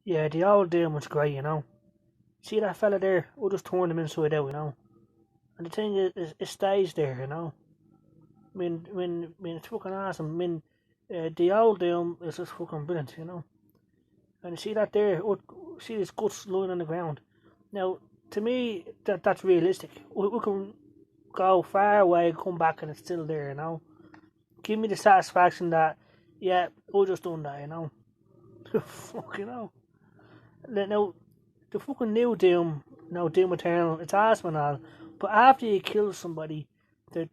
Yeah, the old Doom was great, you know. See that fella there? We'll just turn him inside out, you know. And the thing is it stays there, you know. It's fucking awesome. The old Doom is just fucking brilliant, you know. And you see that there? See his guts lying on the ground. Now, to me, that's realistic. We can go far away, come back, and it's still there, you know. Give me the satisfaction that, yeah, I just done that, you know. Fuck, you know. Now, the fucking new Doom, Doom Eternal, it's awesome and all, but after you kill somebody, their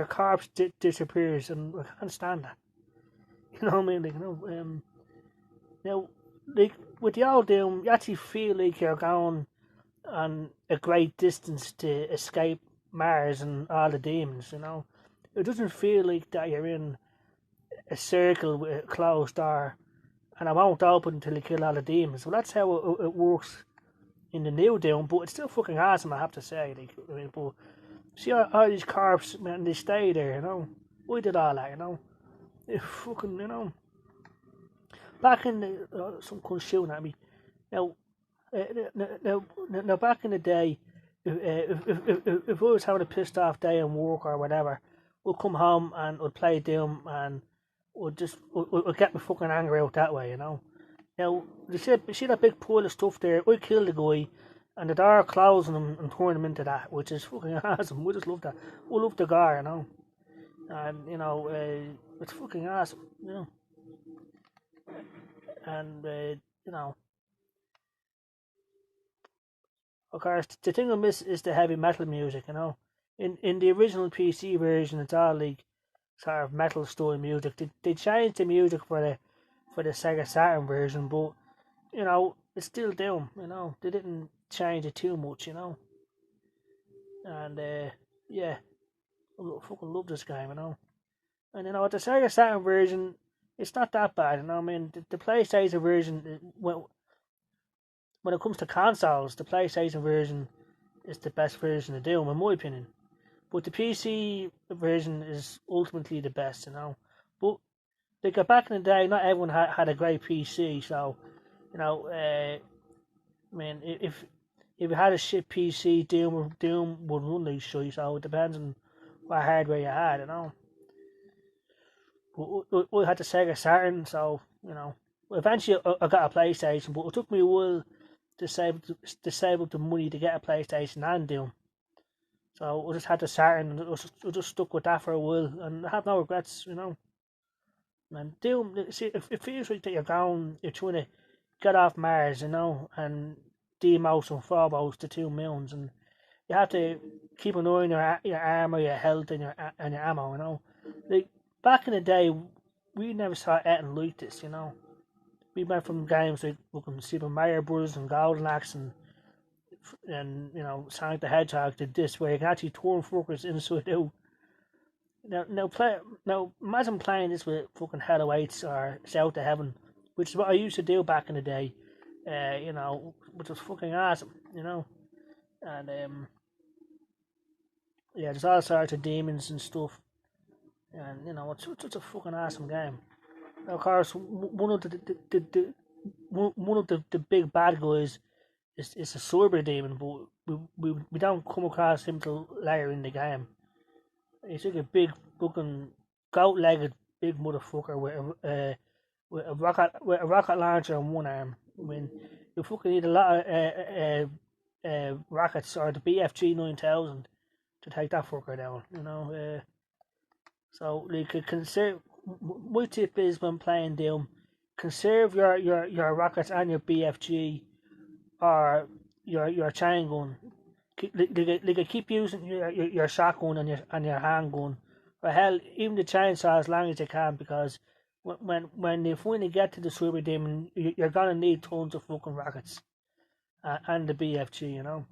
corpse disappears, and I can't stand that. You know what I mean? Now, like with the old Doom, you actually feel like you're going on a great distance to escape Mars and all the demons. You know, it doesn't feel like that you're in a circle with a closed door, and I won't open until you kill all the demons. Well, that's how it works in the new Doom, but it's still fucking awesome, I have to say. But see all these corpses, man, they stay there, you know. We did all that, you know. It fucking, you know. Back in the, some cunt shooting at me. Now, now, back in the day, if I was having a pissed off day in work or whatever, we'd come home and would play Doom and would get my fucking anger out that way, you know. Now, you see that big pile of stuff there? I killed the guy, and the door closing him and throwing him into that, which is fucking awesome. We just love that. We love the guy, you know. And, it's fucking awesome, you know. And, you know, of course, the thing I miss is the heavy metal music, you know. In the original PC version, it's all like sort of metal style music. They changed the music for the Sega Saturn version, but you know, it's still Doom, you know. They didn't change it too much, you know. And yeah, fucking love this game, you know. And you know, the Sega Saturn version, it's not that bad, you know. I mean, the PlayStation version, when it comes to consoles, the PlayStation version is the best version of Doom, in my opinion. But the PC version is ultimately the best, you know. But like back in the day, not everyone had a great PC, so you know, if you had a shit PC, Doom would run like shit. So it depends on what hardware you had, you know. We had the Sega Saturn, so you know. Eventually, I got a PlayStation, but it took me a while to save up the money to get a PlayStation and Doom. So I just had the Saturn, and I just stuck with that for a while, and I have no regrets, you know. And Doom, see, it feels like that you're trying to get off Mars, you know, and demouse and Phobos, the two moons, and you have to keep an eye on your armor, your health, and your ammo, you know. Like back in the day, we never saw anything like this, you know. We went from games like fucking Super Mario Bros. And Golden Axe and you know Sonic the Hedgehog to this, where you can actually turn fuckers inside out. Now imagine playing this with fucking Hell Awaits or South of Heaven, which is what I used to do back in the day. You know, which was fucking awesome, you know. And yeah, there's all sorts of demons and stuff, and you know, it's a fucking awesome game. Now, of course, one of the big bad guys is a cyber demon, but we don't come across him till later in the game. He's like a big fucking goat-legged big motherfucker with a rocket launcher on one arm. I mean, you fucking need a lot of rockets or the BFG 9000 to take that fucker down. You know, so like conserve. My tip is when playing Doom, conserve your rockets and your BFG or your chain gun. Keep using your shotgun and your handgun, or hell, even the chainsaw as long as you can, because when you finally get to the super demon, you're gonna need tons of fucking rockets and the BFG, you know.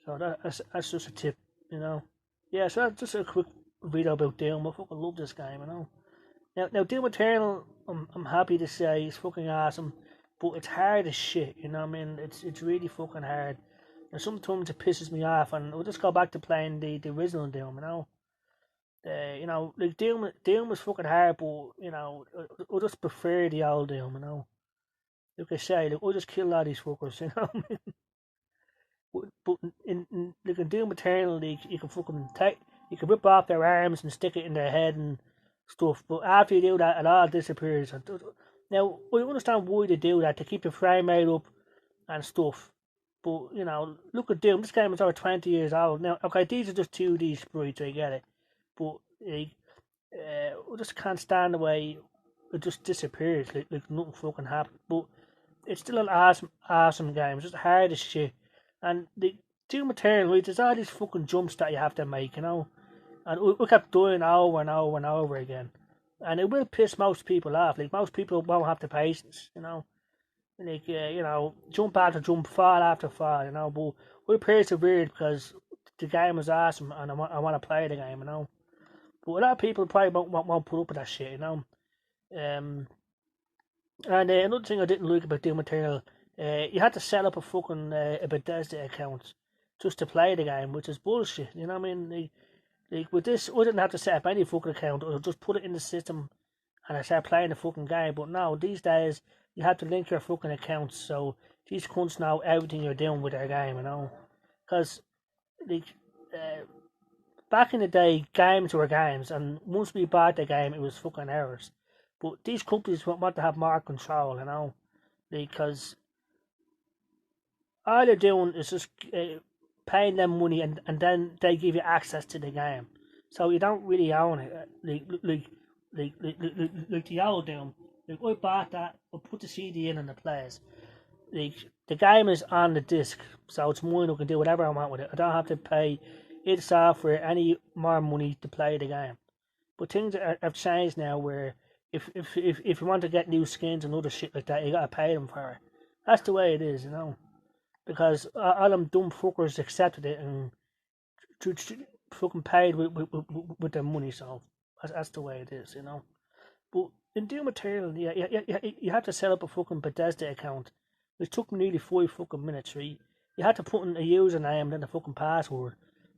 So that's just a tip, you know. Yeah, so that's just a quick video about Doom. I fucking love this game, you know. Now Doom Eternal, I'm happy to say, is fucking awesome, but it's hard as shit. You know what I mean? It's really fucking hard. And sometimes it pisses me off, and we'll just go back to playing the original Doom. Like Doom was fucking hard, but I just prefer the old Doom. You know, like I say, like, I just kill all these fuckers, you know. But in like in Doom Eternal, you can fucking take, you can rip off their arms and stick it in their head and stuff. But after you do that, it all disappears. Now I understand why they do that, to keep the frame rate up and stuff. But you know, look at Doom. This game is over 20 years old now. Okay, these are just 2D sprites. I get it, but like, I just can't stand the way it just disappears. Like nothing fucking happened. But it's still an awesome game. It's just hard as shit. And the Doom Eternal, right, there's all these fucking jumps that you have to make, you know. And we kept doing over and over and over again. And it will piss most people off. Like, most people won't have the patience, you know. Like, you know, jump after jump, fall after fall, you know. But we persevered because the game was awesome and I want to play the game, you know. But a lot of people probably won't put up with that shit, you know. And another thing I didn't like about Doom Eternal, you had to set up a fucking a Bethesda account just to play the game, which is bullshit. You know what I mean? Like with this, I didn't have to set up any fucking account. I just put it in the system and I start playing the fucking game. But now, these days, you have to link your fucking accounts, so these cunts know everything you're doing with their game, you know? Because, like, back in the day, games were games, and once we bought the game, it was fucking ours. But these companies want to have more control, you know? Because all they're doing is just paying them money, and then they give you access to the game. So you don't really own it. Like the old Doom. Like, I bought that, I put the CD in and it plays. Like, the game is on the disc, so it's mine. I can do whatever I want with it. I don't have to pay id Software any more money to play the game. But things have changed now, where if you want to get new skins and other shit like that, you gotta pay them for it. That's the way it is, you know. Because all them dumb fuckers accepted it and fucking paid with their money, so that's the way it is, you know. But in Doom Eternal, you had to set up a fucking Bethesda account, which took me nearly 5 fucking minutes, right? You had to put in a username and then a fucking password.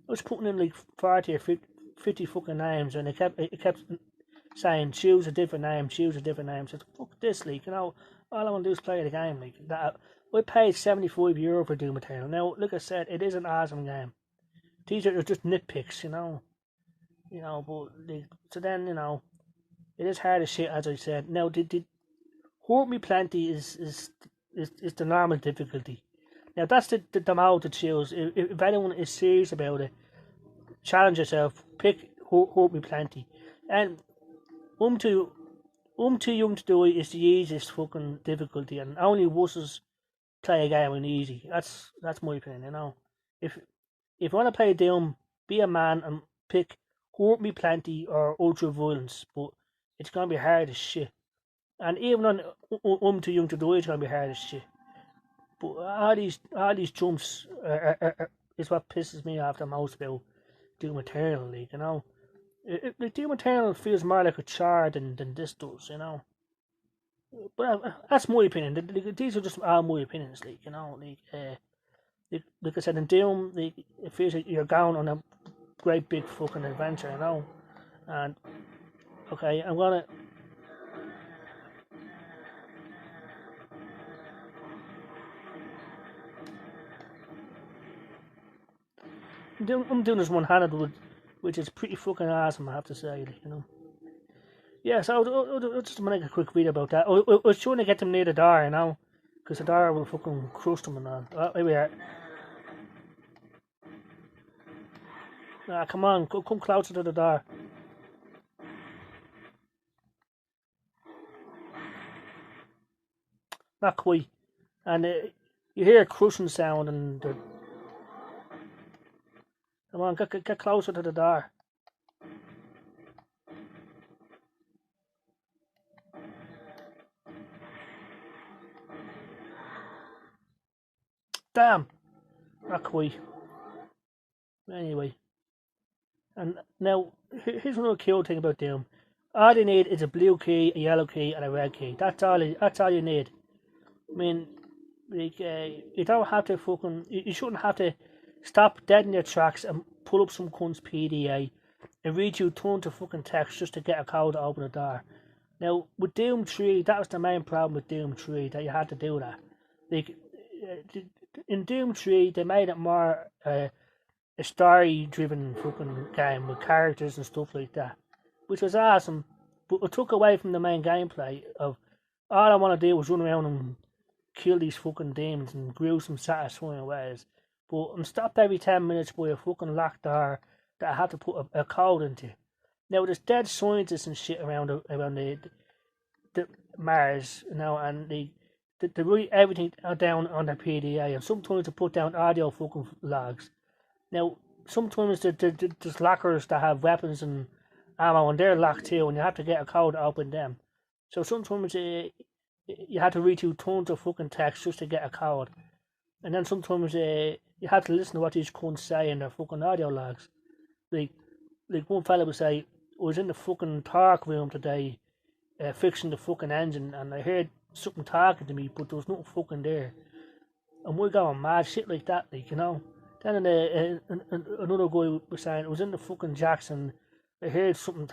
I was putting in like 40 or 50 fucking names, and it kept saying choose a different name, choose a different name. So fuck this, like, you know, all I want to do is play the game, like that. I paid €75 for Doom Eternal. Now, like I said, it is an awesome game. These are just nitpicks, you know. But like, so then, you know, it is hard as shit, as I said. Now, the Hurt Me Plenty is the normal difficulty. Now, that's the mode to choose. If anyone is serious about it, challenge yourself. Pick Hurt Me Plenty. And too Young to Die is the easiest fucking difficulty, and only wusses play a game on easy. That's my opinion, you know. If you want to play Doom, be a man and pick Hurt Me Plenty or Ultra Violence, but it's gonna be hard as shit. And even on Too Young to Die, it's gonna be hard as shit. But all these jumps is what pisses me off the most about Doom Eternal, like, you know. Like, Doom Eternal feels more like a chore than this does, you know. But that's my opinion. These are just all my opinions, like, you know. Like I said, in Doom, it feels like you're going on a great big fucking adventure, you know. And okay, I'm gonna. I'm doing this one-handed, which is pretty fucking awesome, I have to say, like, you know. Yeah, so I'll just make a quick video about that. I was trying to get them near the door, you know, because the door will fucking crush them and all. Oh, here we are. Ah, come on, come closer to the door. Not quite. And you hear a crushing sound, and come on, get closer to the door. Damn, not quite. Anyway, and now here's another cool thing about Doom. All you need is a blue key, a yellow key, and a red key. That's all you need. I mean, like, you don't have to fucking. You shouldn't have to stop dead in your tracks and pull up some cunt's PDA and read you tons of fucking text just to get a code to open a door. Now, with Doom 3, that was the main problem with Doom 3, that you had to do that. Like, in Doom 3, they made it more a story-driven fucking game with characters and stuff like that, which was awesome, but it took away from the main gameplay of all I want to do was run around and kill these fucking demons in gruesome, satisfying ways. But I'm stopped every 10 minutes by a fucking locked door that I had to put a code into. Now, there's dead scientists and shit around the Mars, you know, and they write everything down on their PDA, and sometimes they put down audio fucking logs. Now, sometimes there's lockers that have weapons and ammo, and they're locked too, and you have to get a code to open them. So sometimes you had to read through tons of fucking text just to get a code. And then sometimes you had to listen to what these cunts say in their fucking audio logs. Like one fella would say, I was in the fucking talk room today, fixing the fucking engine, and I heard something talking to me, but there was nothing fucking there. And we're going mad, shit like that, like, you know. Then another guy was saying, I was in the fucking Jackson, I heard something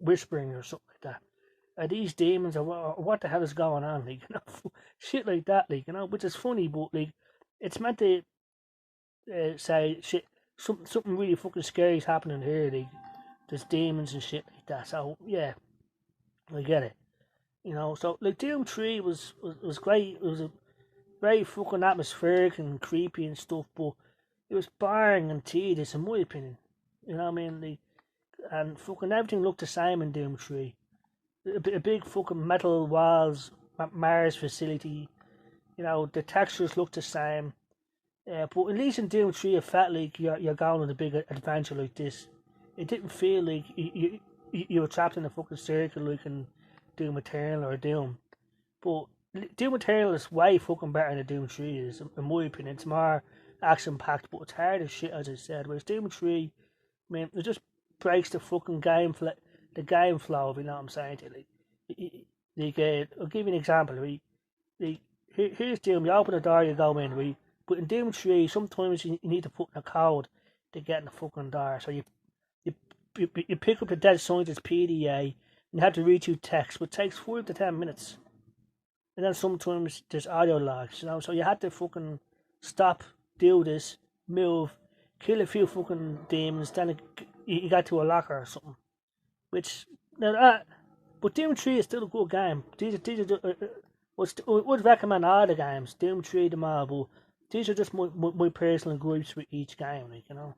whispering or something like that. Are these demons, or what the hell is going on, like, you know, shit like that, like, you know, which is funny, but, like, it's meant to say shit, something really fucking scary is happening here, like, there's demons and shit like that, so, yeah, I get it, you know, so, like, Doom 3 was great, it was a very fucking atmospheric and creepy and stuff, but it was boring and tedious, in my opinion, you know what I mean, like, and fucking everything looked the same in Doom 3. A big fucking metal walls, Mars facility, you know, the textures look the same. But at least in Doom 3, it felt like you're going on a big adventure like this. It didn't feel like you were trapped in a fucking circle like in Doom Eternal or Doom. But Doom Eternal is way fucking better than Doom 3 is, in my opinion. It's more action packed, but it's hard as shit, as I said. Whereas Doom 3, I mean, it just breaks the fucking game flow, if you know what I'm saying to you. I'll give you an example, right? Here's Doom, you open the door, you go in, right? But in Doom 3, sometimes you need to put in a code to get in the fucking door. So you pick up the Dead Scientist PDA, and you have to read through text, which takes 5 to 10 minutes. And then sometimes there's audio logs, you know, so you had to fucking stop, do this, move, kill a few fucking demons, then you got to a locker or something. Which, now but Doom 3 is still a good game. These are would recommend all the games, Doom 3, them all, but these are just my personal gripes with each game, like, you know.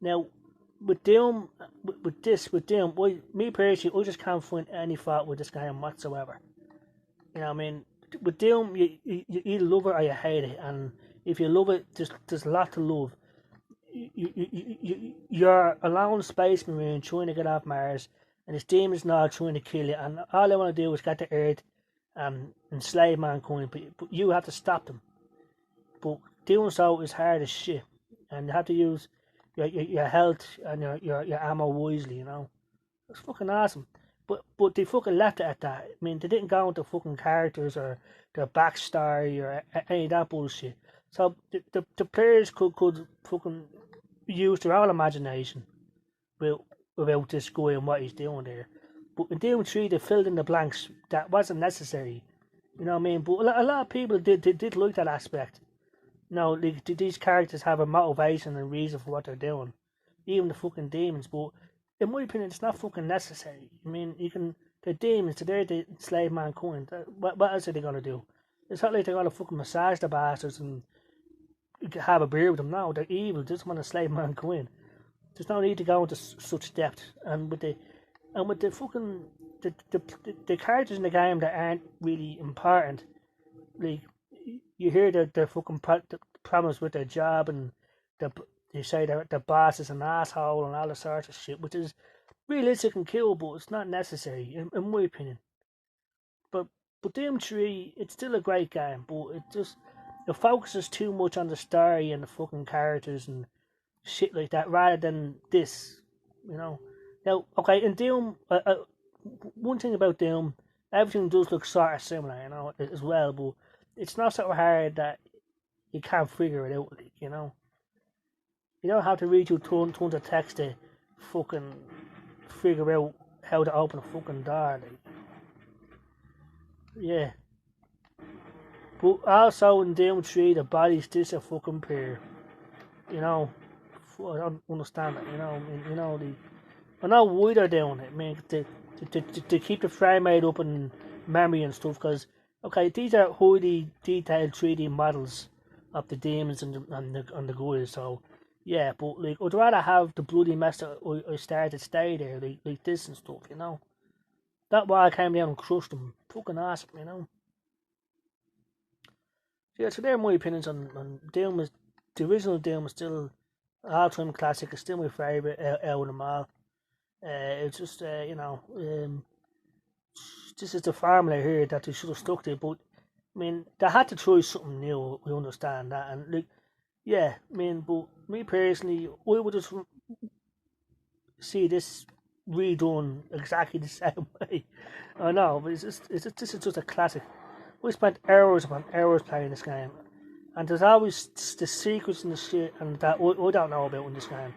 Now, with Doom, with Doom, me personally, I just can't find any fault with this game whatsoever. You know what I mean? With Doom, you either love it or you hate it, and if you love it, there's a lot to love. You're a lone space marine trying to get off Mars, and this demon's now trying to kill you, and all they want to do is get to Earth and enslave mankind, but you have to stop them. But doing so is hard as shit, and you have to use your health and your ammo wisely, you know. It's fucking awesome. But they fucking left it at that. I mean, they didn't go into fucking characters or their backstory or any of that bullshit. So the players could fucking use their own imagination without this guy and what he's doing there. But in Doom 3, they filled in the blanks that wasn't necessary. You know what I mean? But a lot of people did like that aspect. You know, like, these characters have a motivation and reason for what they're doing. Even the fucking demons. But in my opinion, it's not fucking necessary. I mean, they're demons, they're there to enslave mankind. What else are they going to do? It's not like they're going to fucking massage the bastards and have a beer with them. No, they're evil, they just want to slave mankind. There's no need to go into such depth. And with the fucking the characters in the game that aren't really important, like, you hear their fucking problems with their job, and they say their boss is an asshole and all the sorts of shit, which is realistic and cool, but it's not necessary in my opinion. But Doom 3, it's still a great game, but it focuses too much on the story and the fucking characters and shit like that rather than this, you know. Now, okay, in Doom, one thing about Doom, everything does look sort of similar, you know, as well, but it's not so hard that you can't figure it out, like, you know. You don't have to read through tons of text to fucking figure out how to open a fucking door, like. Yeah. But also in Doom 3, the body's just a fucking pair. You know, I don't understand it, you know. I mean, you know, I know why they're doing it. I mean, to keep the frame rate up in memory and stuff, because, okay, these are highly detailed 3D models of the demons and the guys, so, yeah, but, like, I'd rather have the bloody mess that I started stay there, like this and stuff, you know. That why I came down and crushed them. Fucking awesome, you know. Yeah, so they're my opinions on Doom. The original Doom is still all-time classic. It's still my favourite out of them all. It's just, you know, this is the formula here that they should have stuck to. But, I mean, they had to try something new. We understand that. And, like, yeah, I mean, but me personally, I would just see this redone exactly the same way. I know, but this is just a classic. We spent hours upon hours playing this game, and there's always the secrets and the shit and that I don't know about in this game.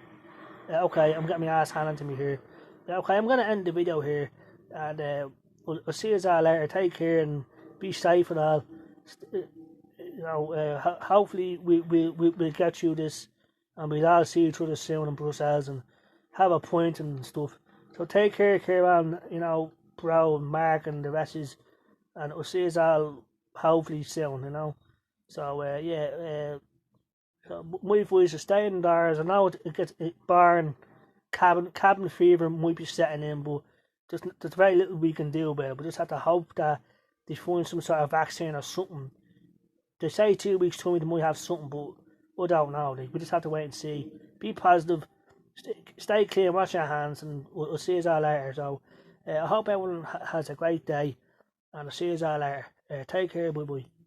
Okay, I'm getting my ass handed to me here. Okay, I'm gonna end the video here, and I'll see you all later. Take care and be safe and all. You know, hopefully we'll get through this, and we'll all see each other soon in Brussels and have a point and stuff. So take care, Kieran, you know, bro, and Mark, and the rest is, and I'll see you all hopefully soon, you know. So yeah, so my advice is stay indoors. I know it gets barn cabin fever might be setting in, but there's very little we can do about it. We just have to hope that they find some sort of vaccine or something. They say 2 weeks time they might have something, but I don't know. Like, we just have to wait and see. Be positive, stay clear, wash your hands, and we'll see you all later. So I hope everyone has a great day, and I'll see you all later. Take care, bye bye.